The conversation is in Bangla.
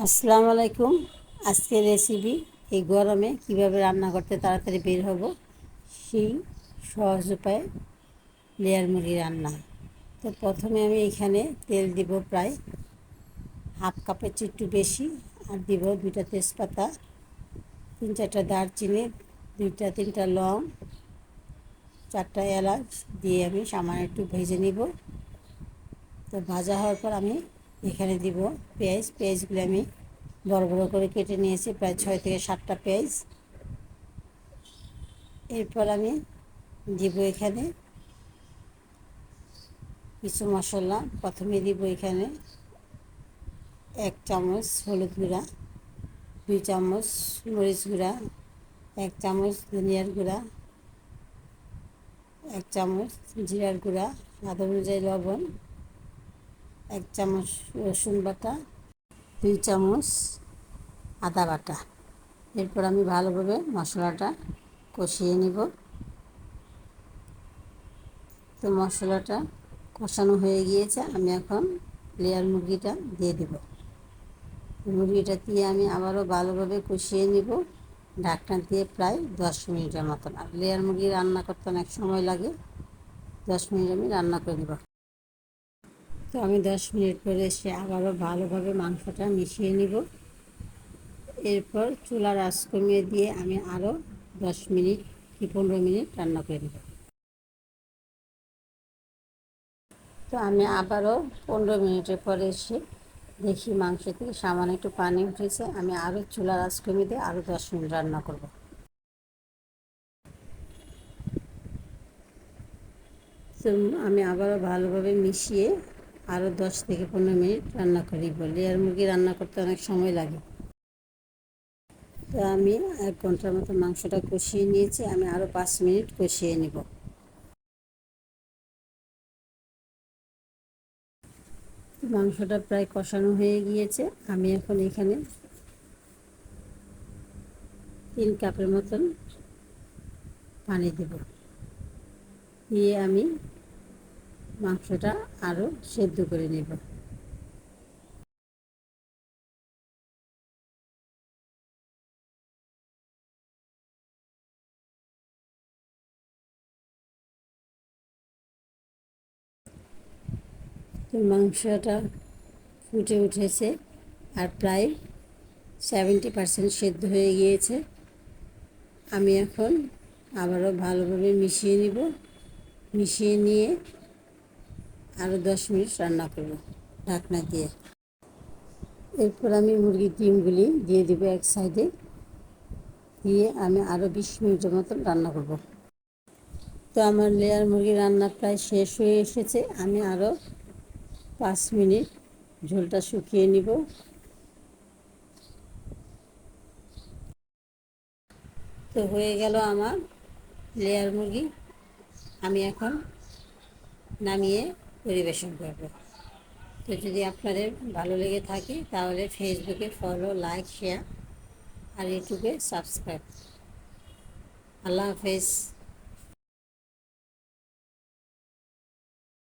আসসালামু আলাইকুম। আজকের রেসিপি এই গরমে কিভাবে রান্না করতে তাড়াতাড়ি বের হব সেই সহজ উপায়ে লেয়ার মুরগি রান্না। তো প্রথমে আমি এখানে তেল দিব প্রায় হাফ কাপের চেয়ে একটু বেশি, আর দিব 2টা তেজপাতা, 3-4টা দারচিনি, 2-3টা লং, 4টা এলাচ দিয়ে আমি সামান্য একটু ভেজে নিব। তো ভাজা হওয়ার পর আমি এখানে দিব পেঁয়াজগুলো আমি বড় বড় করে কেটে নিয়েছি, প্রায় 6 থেকে 7টা পেঁয়াজ। এরপর আমি দিব এখানে কিছু মশলা। প্রথমে দিব এখানে 1 চামচ হলুদ গুঁড়া, 2 চামচ মরিচ গুঁড়া, 1 চামচ ধনিয়ার গুঁড়া, 1 চামচ জিরার গুঁড়া, স্বাদ অনুযায়ী লবণ, 1 চামচ রসুন বাটা, 2 চামচ আদা বাটা। এরপর আমি ভালোভাবে মশলাটা কষিয়ে নিব। তো মশলাটা কষানো হয়ে গিয়েছে, আমি এখন লেয়ার মুরগিটা দিয়ে দেব। মুরগিটা দিয়ে আমি আবারও ভালোভাবে কষিয়ে নিব ঢাকনা দিয়ে প্রায় 10 মিনিটের মতন। আর লেয়ার মুরগি রান্না করতে অনেক সময় লাগে, 10 মিনিট আমি রান্না করে নেব। তো আমি 10 মিনিট পরে এসে আবারও ভালোভাবে মাংসটা মিশিয়ে নিব। এরপর চুলার আঁচ কমিয়ে দিয়ে আমি আরও 10 মিনিট কি 15 মিনিট রান্না করে নেব। তো আমি আবারও 15 মিনিটের পরে এসে দেখি মাংস থেকে সামান্য একটু পানি উঠেছে। আমি আরও চুলার আঁচ কমিয়ে দিয়ে আরও 10 মিনিট রান্না করব। তো আমি আবারও ভালোভাবে মিশিয়ে আরও 10 থেকে 15 মিনিট রান্না করি। লেয়ার মুরগি রান্না করতে অনেক সময় লাগে। তো আমি 1 ঘন্টার মতো মাংসটা কষিয়ে নিয়েছি, আমি আরও 5 মিনিট কষিয়ে নেব। মাংসটা প্রায় কষানো হয়ে গিয়েছে, আমি এখন এখানে 3 কাপের মতন পানি দেব, দিয়ে আমি মাংসটা আরও সেদ্ধ করে নেব। তো মাংসটা ফুটে উঠেছে আর প্রায় 70% সেদ্ধ হয়ে গিয়েছে। আমি এখন আবারও ভালোভাবে মিশিয়ে নিব। মিশিয়ে নিয়ে আরও 10 মিনিট রান্না করব ঢাকনা দিয়ে। এরপর আমি মুরগির ডিমগুলি দিয়ে দেবো এক সাইডে, দিয়ে আমি আরও 20 মিনিটের মতন রান্না করব। তো আমার লেয়ার মুরগি রান্না প্রায় শেষ হয়ে এসেছে, আমি আরও 5 মিনিট ঝোলটা শুকিয়ে নিব। তো হয়ে গেল আমার লেয়ার মুরগি, আমি এখন নামিয়ে পরিবেশন করব। তো যদি আপনাদের ভালো লেগে থাকে তাহলে ফেসবুকে ফলো, লাইক, শেয়ার আর ইউটিউবে সাবস্ক্রাইব। আল্লাহ হাফেজ।